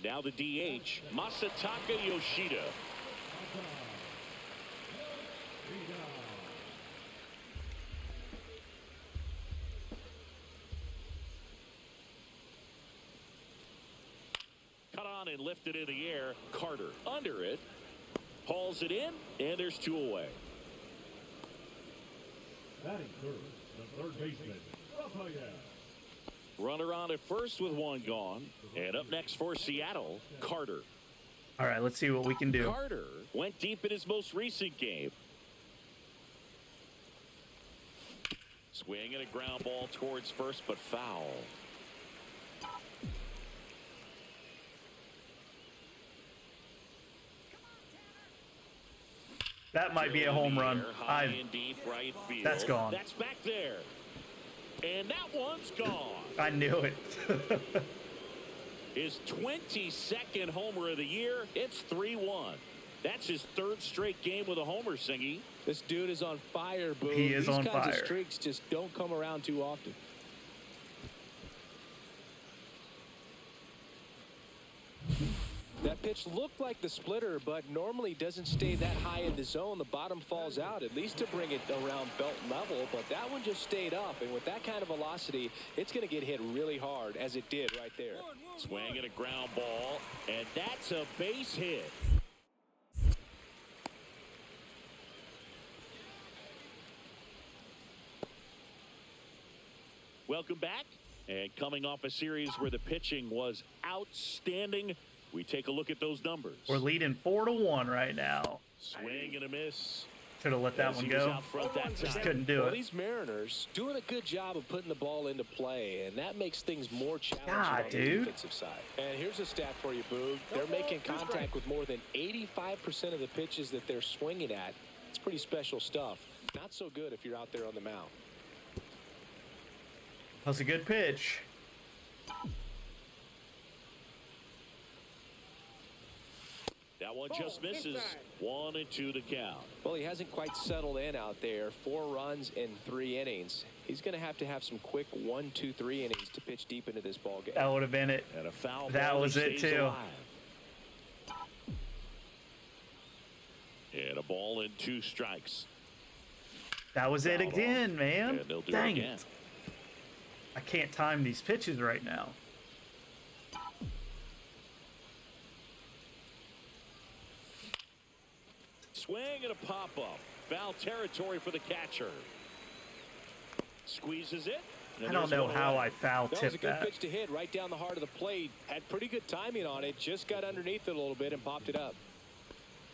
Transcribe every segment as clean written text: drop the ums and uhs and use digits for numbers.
And now the DH, Masataka Yoshida. Cut on and lifted in the air. Carter under it. Hauls it in, and there's 2 away. Batting third, the third baseman, Rafael. Runner on at first with 1 gone. And up next for Seattle, Carter. All right, let's see what we can do. Carter went deep in his most recent game. Swing and a ground ball towards first, but foul. That might be a home run. High and deep right field. That's gone. That's back there. And that one's gone. I knew it. His 22nd homer of the year. It's 3-1. That's his 3rd straight game with a homer, Singy. This dude is on fire, Boo. He is on These kinds fire. of streaks just don't come around too often. That pitch looked like the splitter, but normally doesn't stay that high in the zone. The bottom falls out, at least to bring it around belt level, but that one just stayed up, and with that kind of velocity, it's going to get hit really hard, as it did right there. Swing and a ground ball, and that's a base hit. Welcome back, and coming off a series where the pitching was outstanding, we take a look at those numbers. We're leading 4-1 right now. Swing and a miss. Should have let that As one he was go. out front that Just time. couldn't do Well, it. these Mariners doing a good job of putting the ball into play, and that makes things more challenging God, on the dude. defensive side. And here's a stat for you, Boog. They're making contact with more than 85% of the pitches that they're swinging at. It's pretty special stuff. Not so good if you're out there on the mound. That's a good pitch. That one just misses. 1-2 to count. Well, he hasn't quite settled in out there. 4 runs in 3 innings. He's going to have some quick 1, 2, 3 innings to pitch deep into this ball game. That would have been it. And a foul That ball, was he it, stays too. alive. And a ball and 2 strikes. That was it Fouled off. again, man. And they'll do Dang it again. it. I can't time these pitches right now. Swing and a pop-up. Foul territory for the catcher. Squeezes it. and I don't there's know one how away. I foul That was a tipped good that. pitch to hit right down the heart of the plate. Had pretty good timing on it. Just got underneath it a little bit and popped it up.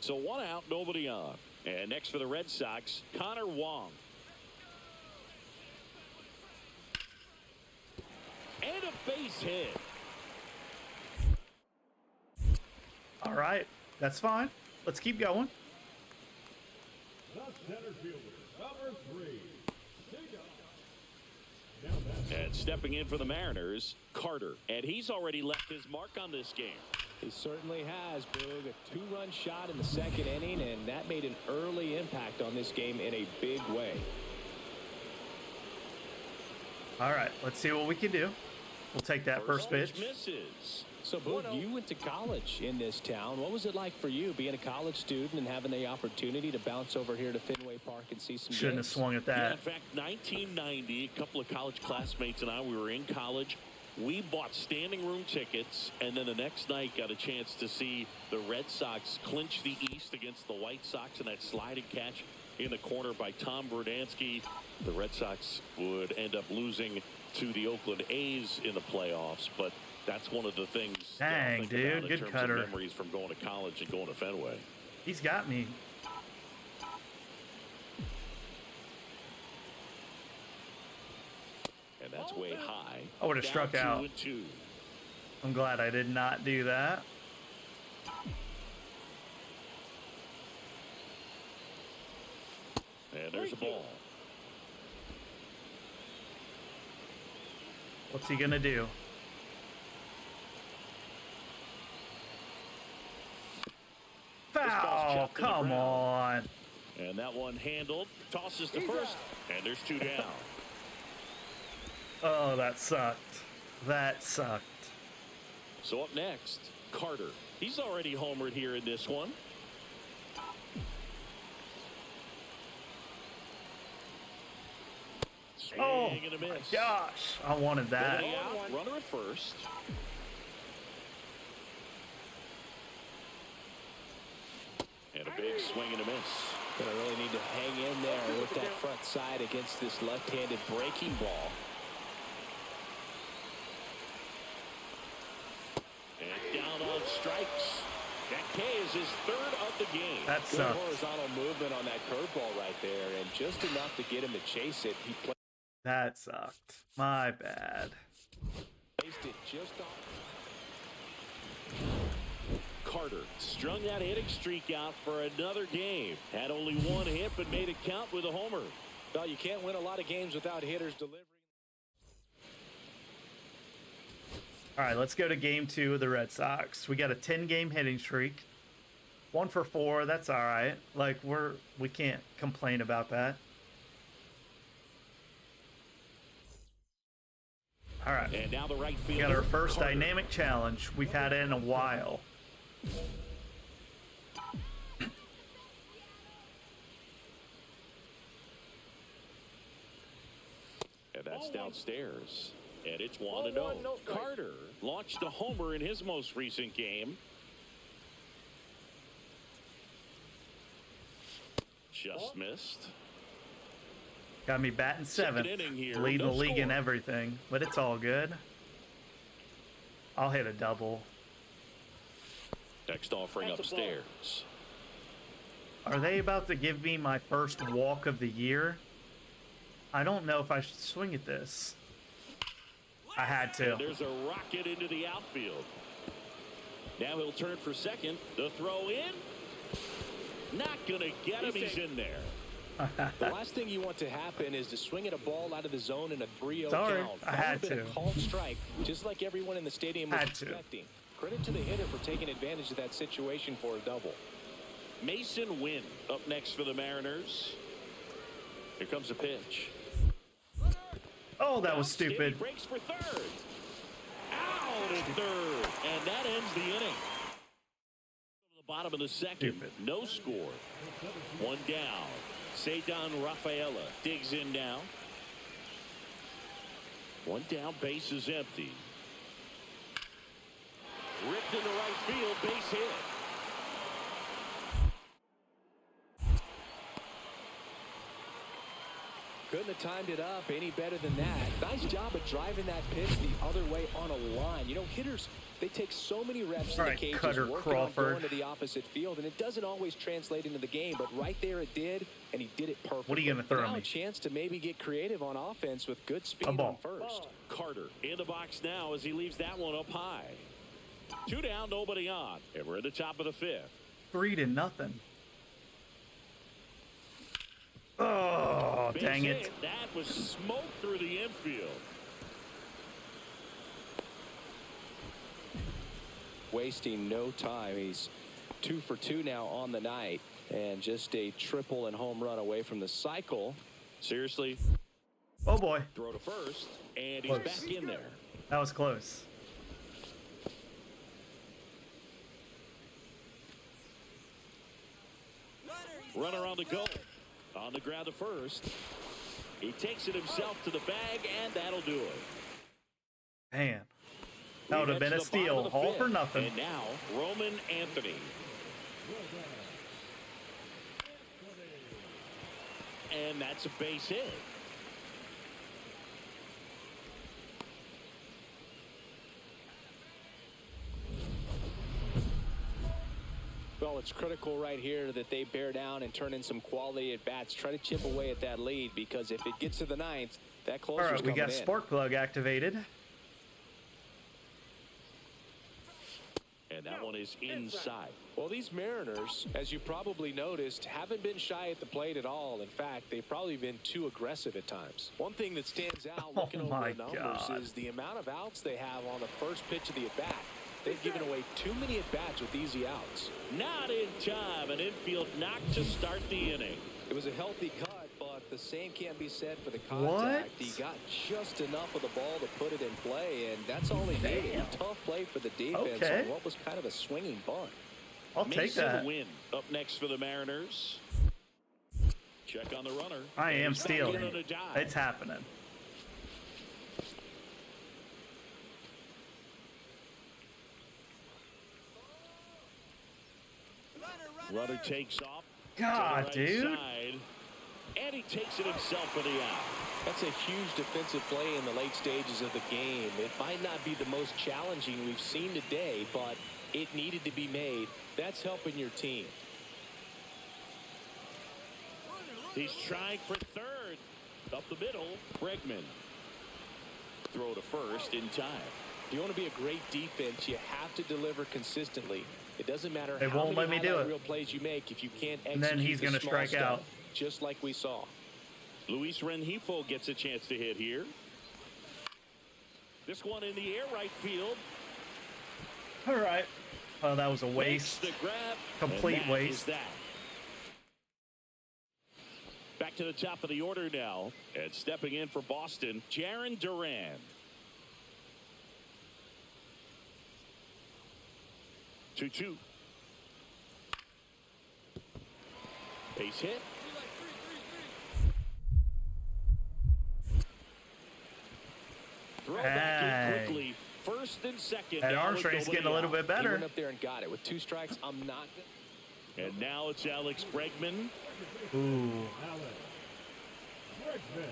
So 1 out, nobody on. And next for the Red Sox, Connor Wong. And a base hit. All right, that's fine. Let's keep going. The center fielder, number 3, Sega. And stepping in for the Mariners, Carter. And he's already left his mark on this game. He certainly has, Boog. A 2-run shot in the 2nd inning, and that made an early impact on this game in a big way. All right, let's see what we can do. We'll take that first pitch. Misses. So, Boog, you went to college in this town. What was it like for you being a college student and having the opportunity to bounce over here to Fenway Park and see some Shouldn't have games? swung at Yeah, that. in fact, 1990, a couple of college classmates and I, we were in college. We bought standing room tickets, and then the next night got a chance to see the Red Sox clinch the East against the White Sox in that sliding catch in the corner by Tom Verdansky. The Red Sox would end up losing to the Oakland A's in the playoffs, but that's one of the things that I'll Dang, think dude, about in good terms cutter. of memories from going to college and going to Fenway. He's got me. And that's way high. I would have Down struck out. 2-2. I'm glad I did not do that. And there's a ball. What's he gonna do? ball's Foul! chopped to the Come ground. on. And that one handled. Tosses to first. And there's 2 down. Oh, that sucked. That sucked. So up next, Carter. He's already homered here in this one. Oh, Swing and a miss. gosh. I wanted that. Nobody out. Runner at first. And a big swing and a miss. Gonna really need to hang in there with that front side against this left-handed breaking ball. And down on strikes. That K is his third of the game. That Good sucks. horizontal movement on that curveball right there, and just enough to get him to chase it. He That sucked. My bad. placed it just off. Carter strung that hitting streak out for another game. Had only one hit but made it count with a homer. Well, you can't win a lot of games without hitters delivering. All right, let's go to game 2 of the Red Sox. We got a 10-game hitting streak. 1 for 4. That's all right. Like we can't complain about that. All right. And now the right We fielder. got our first Carter. dynamic challenge. We've had it in a while. And that's downstairs. And it's 1-0. Carter launched a homer in his most recent game. Just missed. Got me batting Second 7th, inning here, leading no the league in score. everything, but it's all good. I'll hit a double. Next offering That's a ball. upstairs. Are they about to give me my first walk of the year? I don't know if I should swing at this. I had to. And there's a rocket into the outfield. Now he'll turn for second. The throw in. Not going to get him. He's in there. The last thing you want to happen is to swing at a ball out of the zone in a 3-0 Sorry, count. I That had would have been to. a called strike, just like everyone in the stadium was Had to. expecting. Credit to the hitter for taking advantage of that situation for a double. Mason Wynn up next for the Mariners. Here comes a pitch. Oh, that was Bounced in, he stupid. breaks for third. Out at third. And that ends the inning. To the bottom of the second. Stupid. No score. One down. Cedar Rafaela digs in now. One down, base is empty. Ripped into right field, base hit. Couldn't have timed it up any better than that. Nice job of driving that pitch the other way on a line. You know, hitters, they take so many reps in All the right, cages Cutter working on Crawford. going to the opposite field, and it doesn't always translate into the game, but right there it did, and he did it perfectly. What are you gonna throw now me? a chance to maybe get creative on offense with good speed A ball. on first. Carter in the box now as he leaves that one up high. 2 down, nobody on. And we're at the top of the 5th. 3-0. Oh, Base dang hit. it. That was smoke through the infield. Wasting no time. He's 2 for 2 now on the night, and just a triple and home run away from the cycle. Seriously, Oh, boy. throw to first, and he's Close. back in there. That was close. Runner on the go. On the ground to first. He takes it himself to the bag, and that'll do it. Man. That would have We been head a to the bottom steal. of the All for fifth. nothing. And now, Roman Anthony. And that's a base hit. Well, it's critical right here that they bear down and turn in some quality at bats. Try to chip away at that lead, because if it gets to the ninth, that All closer's right, we coming got in. Spark Plug activated. And that one is inside. Well, these Mariners, as you probably noticed, haven't been shy at the plate at all. In fact, they've probably been too aggressive at times. One thing that stands out looking over my the numbers God. is the amount of outs they have on the first pitch of the at-bat. They've given away too many at-bats with easy outs. Not in time. An infield knock to start the inning. It was a healthy cut, but the the same can't be said for the contact. He got just enough of the ball to put it in play, and that's all he needed. Damn. Tough play for the defense Okay. on what was kind of a swinging bunt. I'll take Mason that. Wynn up next for the Mariners. Check on the runner. I am He's back in stealing. on a dive. It's happening. Runner takes off. God, to the right dude. side, and he takes it himself for the out. That's a huge defensive play in the late stages of the game. It might not be the most challenging we've seen today, but it needed to be made. That's helping your team. He's trying for third. Up the middle, Bregman. Throw to first in time. If you want to be a great defense, you have to deliver consistently. It doesn't matter They how won't many let me do highlight it. reel plays you make if you can't execute And then he's the gonna small strike stuff, out. just like we saw. Luis Rengifo gets a chance to hit here. This one in the air right field. All right. Oh, that was a Makes waste. the grab. Complete and that waste. is that. Back to the top of the order now. And stepping in for Boston, Jarren Duran. Two. Base hit. Throw back in Hey. quickly. First and second. That now arm with strength's nobody getting a little out. bit He better. went up there and got it. With 2 strikes, I'm not. And now it's Alex Bregman. Ooh. Alex Bregman.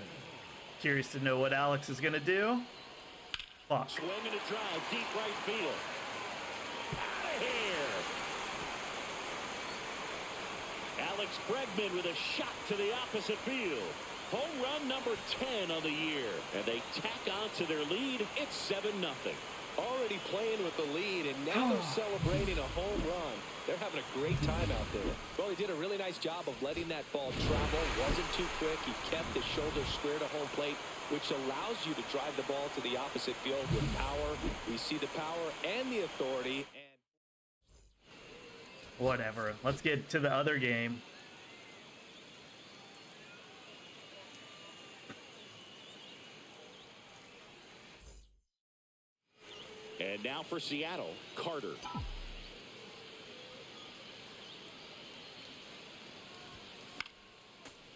Curious to know what Alex is going to do. Fuck. Swing and a drive, deep right field. Out of here. Alex Bregman with a shot to the opposite field. Home run number 10 on the year. And they tack on to their lead. It's 7-0. Already playing with the lead, and now they're celebrating a home run. They're having a great time out there. Well, he did a really nice job of letting that ball travel. Wasn't too quick. He kept his shoulders square to home plate, which allows you to drive the ball to the opposite field with power. We see the power and the authority. And Whatever. Let's get to the other game. And now for Seattle, Carter.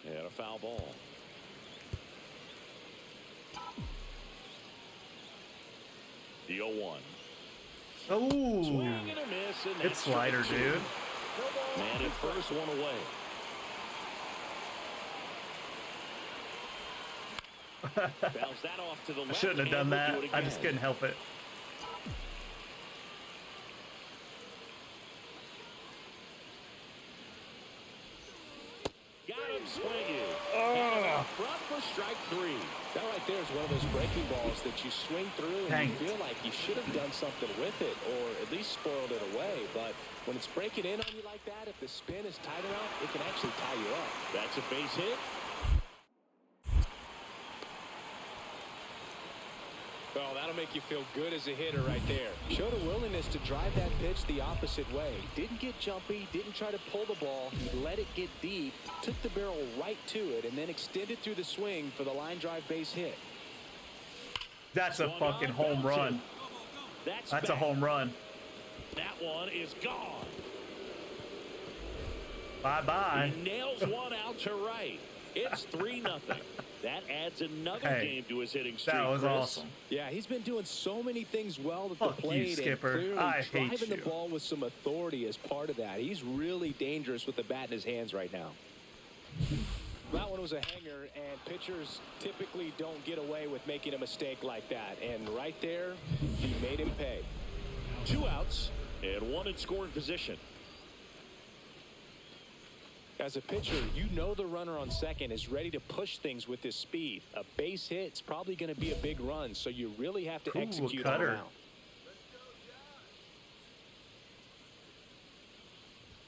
And a foul ball. The 0-1. Ooh. Swing and a miss, and It's that's slider, strike 2. dude. Man at first, one away. Bounce that off to the I left. shouldn't have done and we'll that. do it I just again. couldn't help it. Got him swinging. And up front for strike 3. that right there is one of those breaking balls that you swing through and Dang you it. feel like you should have done something with it or at least spoiled it away. But when it's breaking in on you like that, if the spin is tight enough, it can actually tie you up. That's a base hit. Well, that'll make you feel good as a hitter right there. Showed a willingness to drive that pitch the opposite way. Didn't get jumpy, didn't try to pull the ball. He let it get deep, took the barrel right to it, and then extended through the swing for the line drive base hit. That's a Swung fucking on, home bounced run. it. That's That's a back. home run. That one is gone. Bye-bye. He nails one out to right. It's 3-0. That adds another Hey, game to his hitting streak. That was Chris. awesome. Yeah, he's been doing so many things well at Fuck the you, plate Skipper. and clearly I hate driving you. the ball with some authority as part of that. He's really dangerous with the bat in his hands right now. That one was a hanger, and pitchers typically don't get away with making a mistake like that. And right there, he made him pay. 2 outs and 1 in scoring position. As a pitcher, you know the runner on second is ready to push things with his speed. A base hit's probably going to be a big run, so you really have to Ooh, a execute on cutter. that.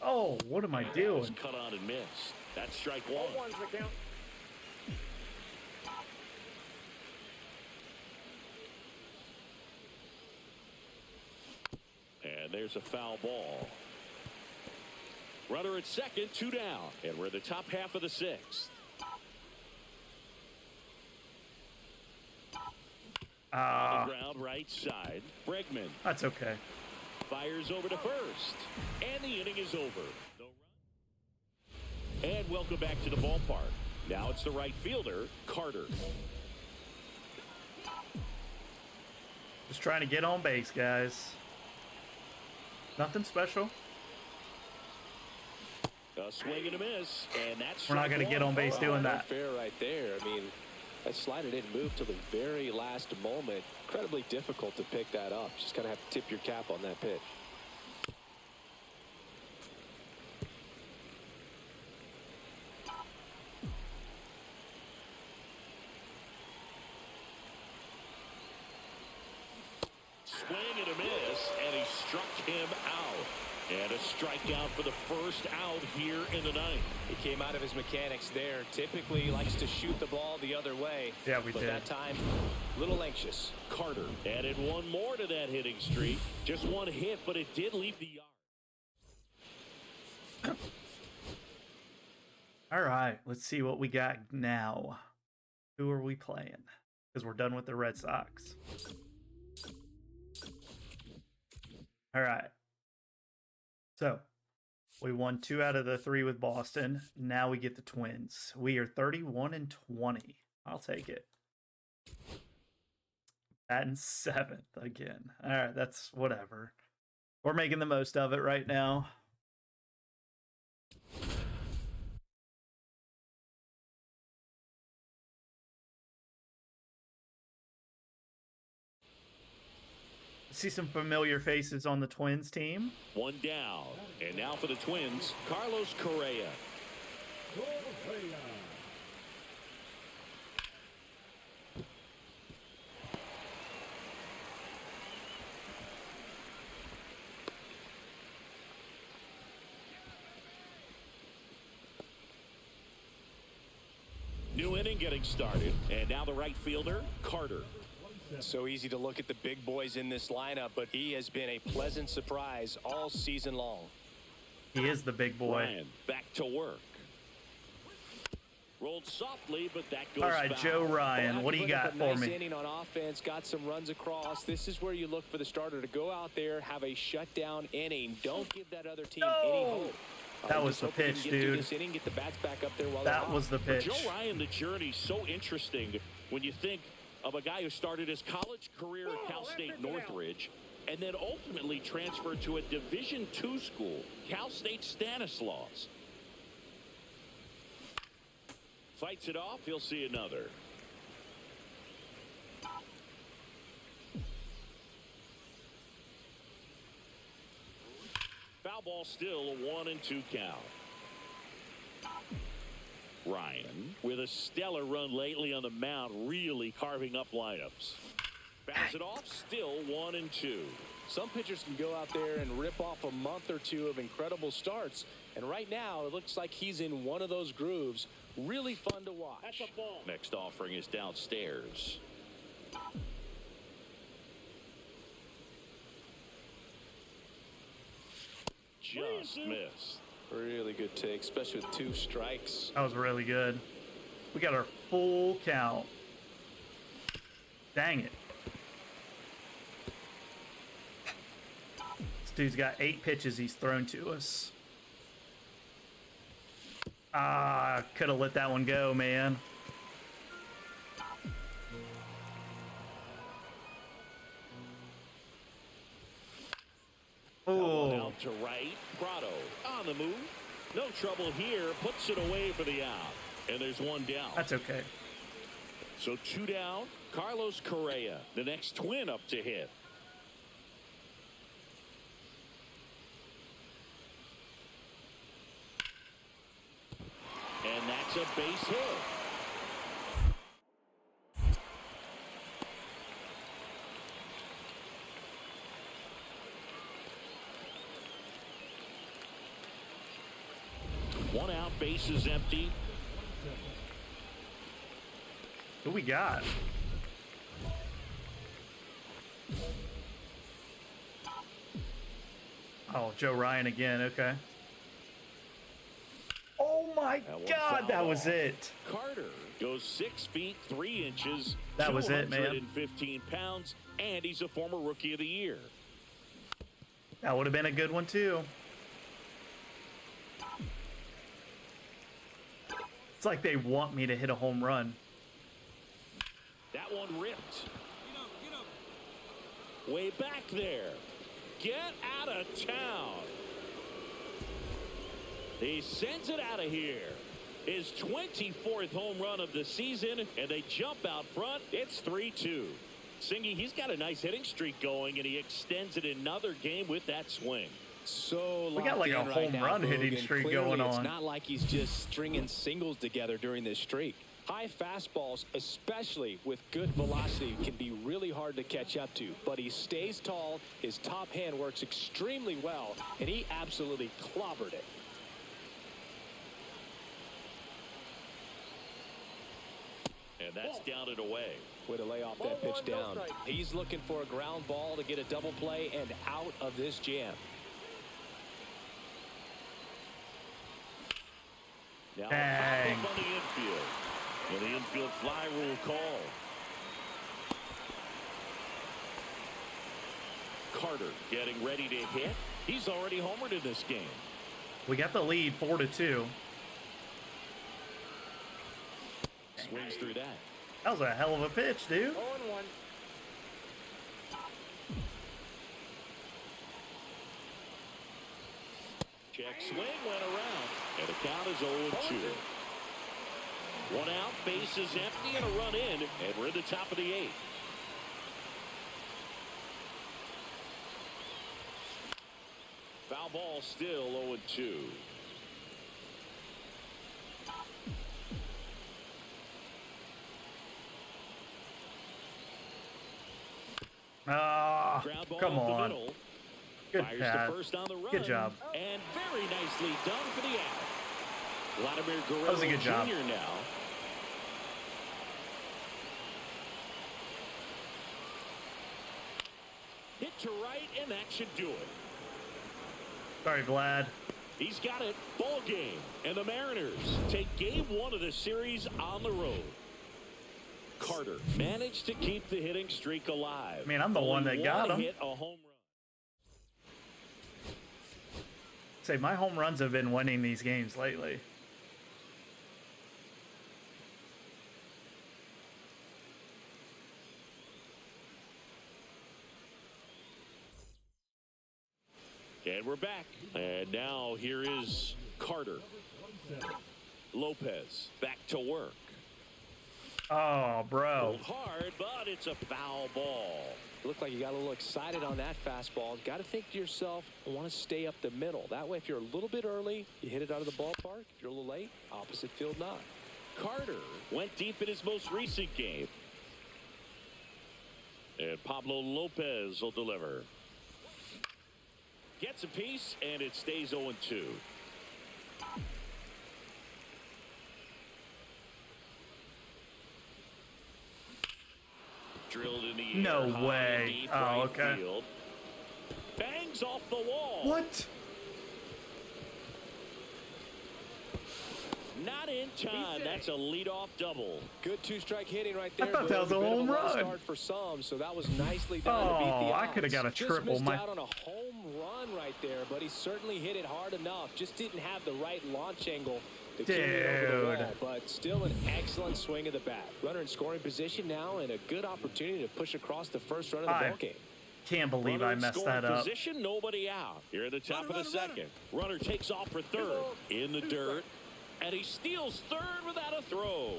Oh, what am I That was doing? cut on and missed. That's strike 1. And there's a foul ball. Runner at second, 2 down. And we're in the top half of the 6th. On the ground, right side. Bregman That's okay. fires over to first. And the inning is over. No run. And welcome back to the ballpark. Now it's the right fielder, Carter. Just trying to get on base, guys. Nothing special. A swing and a miss, and that's We're not going to get on base doing that. Fair right there. I mean, that slider didn't move till the very last moment. Incredibly difficult to pick that up. Just kind of have to tip your cap on that pitch. Swing and a miss, and he struck him out. And a strikeout for the first out here in the ninth. He came out of his mechanics there. Typically likes to shoot the ball the other way. Yeah, we but did. That time, a little anxious. Carter added one more to that hitting streak. Just one hit, but it did leave the yard. All right, let's see what we got now. Who are we playing? Because we're done with the Red Sox. All right. So, we won 2 out of the 3 with Boston. Now we get the Twins. We are 31-20. I'll take it. Batting 7th again. All right, that's whatever. We're making the most of it right now. See some familiar faces on the Twins team. One down. And now for the Twins, Carlos Correa. Correa. New inning getting started. And now the right fielder, Carter. So easy to look at the big boys in this lineup, but he has been a pleasant surprise all season long. He is the big boy. Ryan back to work. Rolled softly, but that goes All right, foul. Joe Ryan, what do you got for nice me? Inning on offense, got some runs across. This is where you look for the starter to go out there, have a shutdown inning. Don't give that other team any hope. That was Just the hope they can pitch, get through dude. This inning, get the bats back up there while That was the For pitch. Joe Ryan, the journey's so interesting when you think of a guy who started his college career at Cal State Northridge and then ultimately transferred to a Division II school, Cal State Stanislaus. Fights it off, he'll see another. Foul ball still, a 1-2 count. Ryan, with a stellar run lately on the mound, really carving up lineups. Bounce it off, still 1-2. Some pitchers can go out there and rip off a month or two of incredible starts. And right now, it looks like he's in one of those grooves. Really fun to watch. That's a ball. Next offering is downstairs. Just missed. Really good take, especially with 2 strikes. That was really good. We got our full count. Dang it. This dude's got 8 pitches he's thrown to us. Ah, could have let that one go, man. Oh, Out to right. Prado on the move. No trouble here. Puts it away for the out. And there's one down. that's okay. So 2 down. Carlos Correa, the next Twin up to hit. And that's a base hit. One out, base is empty. Who we got? Oh, Joe Ryan again. Okay. Oh my That one God, fouled that was off. it. Carter Goes 6 feet 3 inches. That was it, man. 215 pounds, and he's a former Rookie of the Year. That would have been a good one too. It's like they want me to hit a home run. That one ripped. Way back there. Get out of town. He sends it out of here. His 24th home run of the season, and they jump out front. It's 3-2. Singy, he's got a nice hitting streak going, and he extends it another game with that swing. So We got like a home run hitting streak going on. It's not like he's just stringing singles together during this streak. High fastballs, especially with good velocity, can be really hard to catch up to. But he stays tall, his top hand works extremely well, and he absolutely clobbered it. And that's down and away. Way to lay off that pitch down. He's looking for a ground ball to get a double play and out of this jam. Now Dang. pop up on the infield. And the infield fly rule call. Carter getting ready to hit. He's already homered in this game. We got the lead 4-2. Swings through that. That was a hell of a pitch, dude. 0-1. Check swing went around. And the count is 0-2. One out, base is empty, and a run in, and we're in the top of the 8th. Foul ball still 0-2. Ah, Ground ball come up the on. middle. Good Fires pass. the first on the run. Good job. And very nicely done for the out. Vladimir Guerrero That was a good Jr. job. now. Hit to right, and that should do it. Sorry, Vlad. He's got it. Ball game. And the Mariners take game 1 of the series on the road. Carter managed to keep the hitting streak alive. I mean, I'm the Only one that got him. hit, a home run. Say, my home runs have been winning these games lately. And we're back. And now here is Carter. Lopez back to work. Oh, bro. Pulled hard, but it's a foul ball. Looked like you got a little excited on that fastball. Got to think to yourself, I want to stay up the middle. That way, if you're a little bit early, you hit it out of the ballpark. If you're a little late, opposite field knock. Carter went deep in his most recent game. And Pablo Lopez will deliver. Gets a piece, and it stays 0-2. Drilled in the air. No high way. deep Oh, right okay. field. Bangs off the wall. What? Not in time. That's a leadoff double. Good two-strike hitting right there. thought that was a Bit of home low run. Start for some, so that was nicely done to beat Oh, the I odds. coulda got a Just triple. missed My- out on a home run right there, but he certainly hit it hard enough. Just didn't have the right launch angle to carry it over the Dude. wall, but still an excellent swing of the bat. Runner in scoring position now, and a good opportunity to push across the first run of the Hi. ballgame. Can't believe Runner I in messed scoring that up. Position, nobody out. Here at the top of the second. Runner takes off for third in the dirt, and he steals third without a throw.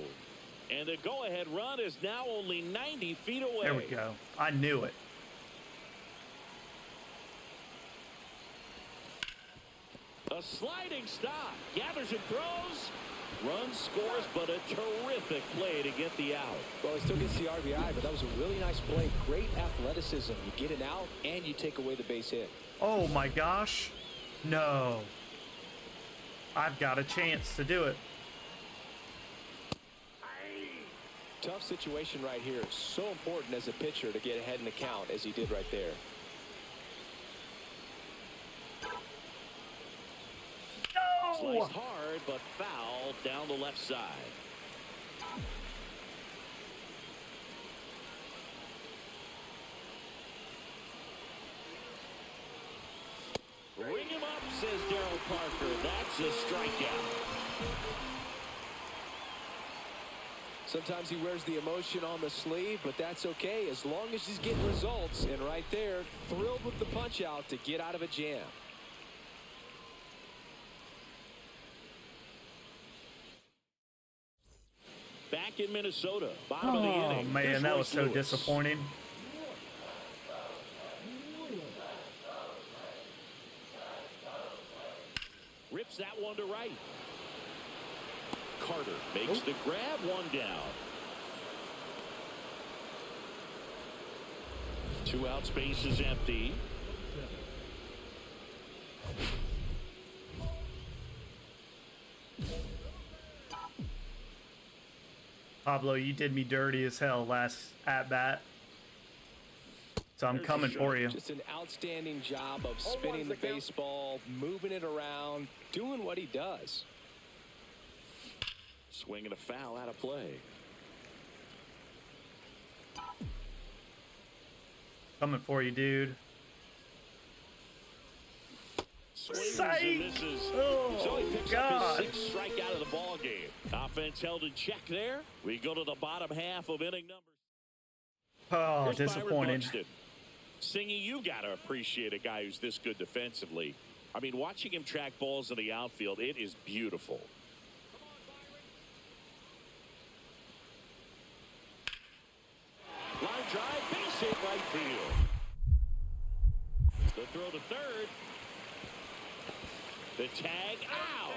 And the go-ahead run is now only 90 feet away. There we go. I knew it. A sliding stop. Gathers and throws. Run scores, but a terrific play to get the out. Well, he still gets the RBI, but that was a really nice play. Great athleticism. You get it out, and you take away the base hit. Oh my gosh. No. I've got a chance to do it. Tough situation right here. So important as a pitcher to get ahead in the count as he did right there. No! Sliced hard, but foul down the left side. Darryl Parker. That's a strikeout. Sometimes he wears the emotion on the sleeve, but that's okay as long as he's getting results. And right there, thrilled with the punch out to get out of a jam. Back in Minnesota, bottom of the Oh inning. man, Here's that was Royce so Lewis. disappointing. Rips that one to right. Carter makes the grab, one down. 2 out, space is empty. Pablo, you did me dirty as hell last at bat. So I'm There's coming a for you. Just an outstanding job of spinning the baseball, moving it around, doing what he does. Swinging a foul out of play. Coming for you, dude. Swings Psych! and misses. Oh, So he picks God. up his 6th strikeout of the ball game. Offense held in check there. We go to the bottom half of inning number. Oh, Here's Byron disappointing. Buxton. Singy, you got to appreciate a guy who's this good defensively. I mean, watching him track balls in the outfield, it is beautiful. Line drive, base hit right field. The throw to third. The tag, ow!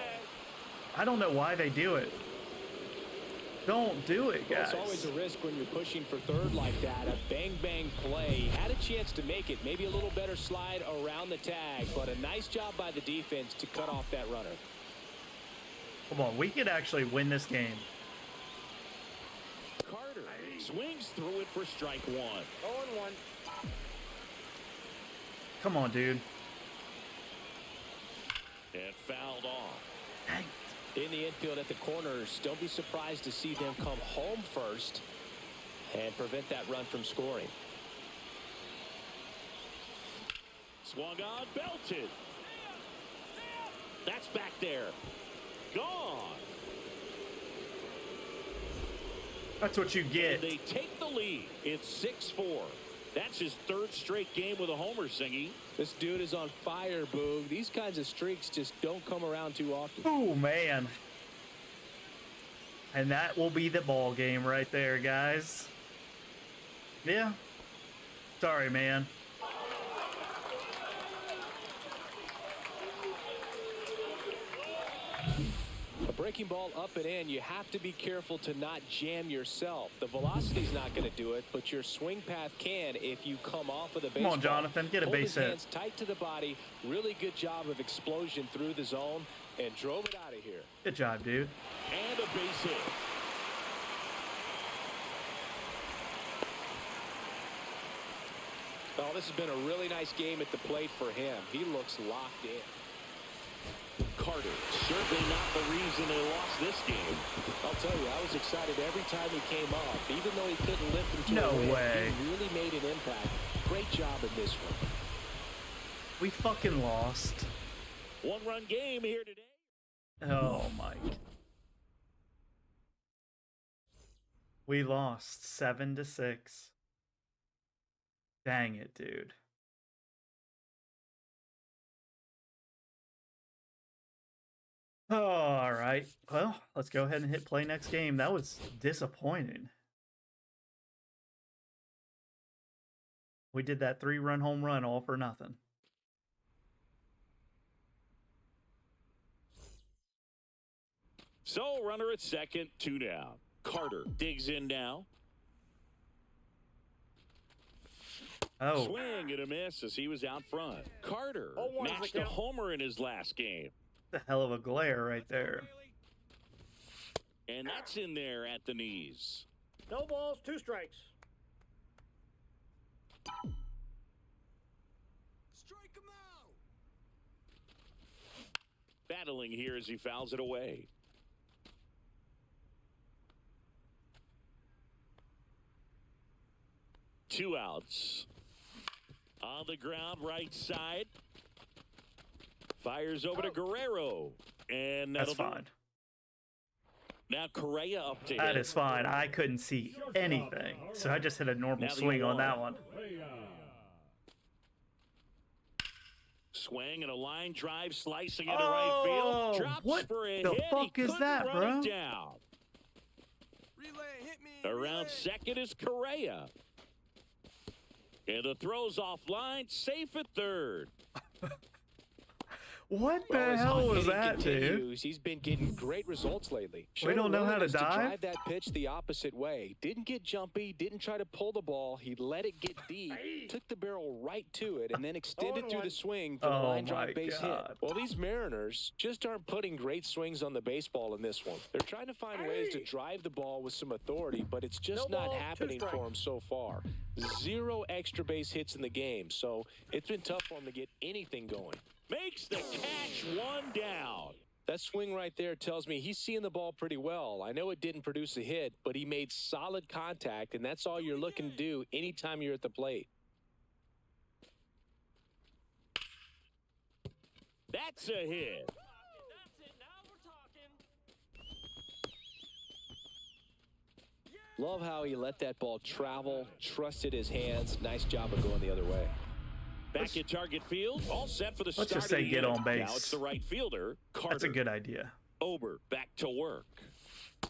I don't know why they do it. Don't do it, Well, guys. it's always a risk when you're pushing for third like that. A bang-bang play. Had a chance to make it. Maybe a little better slide around the tag, but a nice job by the defense to cut off that runner. Come on, we could actually win this game. Carter swings through it for strike one. 0-1. Come on, dude. And fouled off. Dang. In the infield at the corners, don't be surprised to see them come home first and prevent that run from scoring. Swung on, belted. That's back there. Gone. That's what you get. And they take the lead. It's 6-4. That's his 3rd straight game with a homer, Singy. This dude is on fire, Boog. These kinds of streaks just don't come around too often. Oh, man. And that will be the ball game right there, guys. Yeah. Sorry, man. A breaking ball up and in, you have to be careful to not jam yourself. The velocity's not going to do it, but your swing path can if you come off of the baseball. Come on, Jonathan, get a Hold base his hit. hands tight to the body. Really good job of explosion through the zone and drove it out of here. Good job, dude. And a base hit. Oh, this has been a really nice game at the plate for him. He looks locked in. Carter, certainly not the reason they lost this game. I'll tell you, I was excited every time he came up. Even though he couldn't lift him to No a win, way. he really made an impact. Great job in this one. We fucking lost. 1-run game here today. Oh, Mike. We lost 7-6. Dang it, dude. Oh, all right. Well, let's go ahead and hit play next game. That was disappointing. We did that 3-run home run all for nothing. So, runner at second, 2 down. Carter digs in now. Oh, Swing and a miss as he was out front. Carter 0-1 is the matched a count. homer in his last game. the hell of a glare right there. And that's in there at the knees. No balls, 2 strikes. Strike him out. Battling here as he fouls it away. Two outs. On the ground, right side. Fires over to Guerrero. And That's that'll do fine. it. Now Correa up to That hit. is fine. I couldn't see anything, so I just hit a normal Now the swing on 0-1. that one. Swing and a line drive slicing into right field. Drops what for a the hit. fuck He is couldn't that, run bro? it down. Around second is Correa. And the throw's offline, safe at third. What the Well, his hell hot was hitting that, dude? continues. He's been getting great results lately. We don't know how to willingness dive? drive that pitch the opposite way. Didn't get jumpy. Didn't try to pull the ball. He let it get deep. Took the barrel right to it and then extended through the swing for the line drive base hit. Well, these Mariners just aren't putting great swings on the baseball in this one. They're trying to find ways to drive the ball with some authority, but it's just not happening for them so far. 0 extra base hits in the game, so it's been tough for them to get anything going. Makes the catch, 1 down. That swing right there tells me he's seeing the ball pretty well. I know it didn't produce a hit, but he made solid contact, and that's all you're looking to do anytime you're at the plate. That's a hit. Love how he let that ball travel, trusted his hands. Nice job of going the other way. Back at target field, all set for the start Let's just of say the get inning. on base. Now it's the right fielder, Carter. That's a good idea. Ober back to work.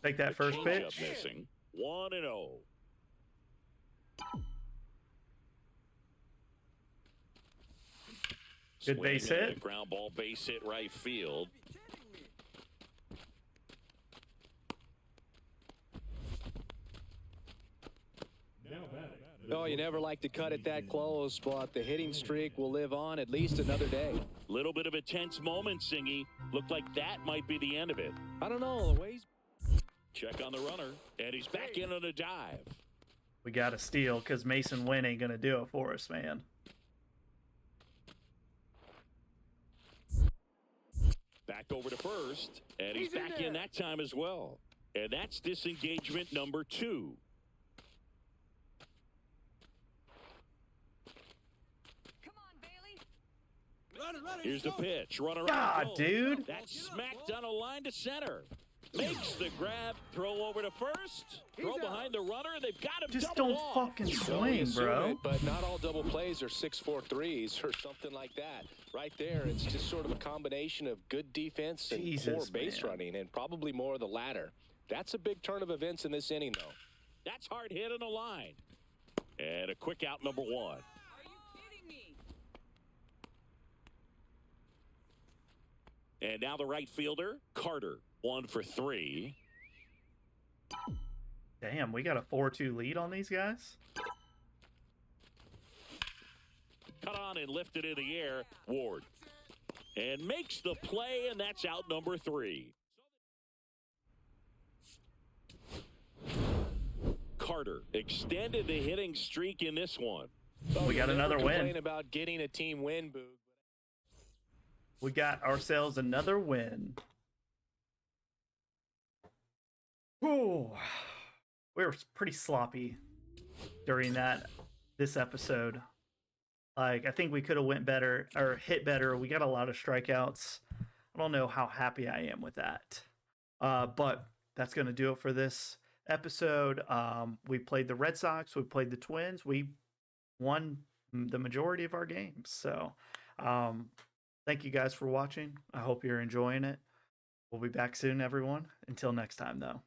Take that first Changeup pitch. missing. 1-0. Good base Swing and a hit. ground ball base hit right field. Oh, you never like to cut it that close, but the hitting streak will live on at least another day. Little bit of a tense moment, Singy. Looked like that might be the end of it. I don't know, the way he's... Check on the runner, and he's back in on a dive. We got to steal because Mason Wynn ain't going to do it for us, man. Back over to first, and he's back in that time as well. And that's disengagement number 2. Here's the pitch. Runner God, on dude. That's smacked on a line to center. Makes the grab. Throw over to first. Throw behind the runner. They've got him Just double don't off. fucking Well, you swing, assume bro. it, but not all double plays are 6-4 threes or something like that. Right there, it's just sort of a combination of good defense and Jesus, poor base man. running, and probably more of the latter. That's a big turn of events in this inning, though. That's hard hit on the line. And a quick out number 1. Are you kidding me? And now the right fielder, Carter. 1 for 3. Damn, we got a 4-2 lead on these guys? Cut on and lifted in the air. Ward. And makes the play, and that's out number 3. Carter extended the hitting streak in this one. We got another Complain win. about getting a team win, Boog. We got ourselves another win. Ooh. We were pretty sloppy during this episode. Like, I think we could have went better or hit better. We got a lot of strikeouts. I don't know how happy I am with that. But that's going to do it for this episode. We played the Red Sox. We played the Twins. We won the majority of our games. So, thank you guys for watching. I hope you're enjoying it. We'll be back soon, everyone. Until next time, though.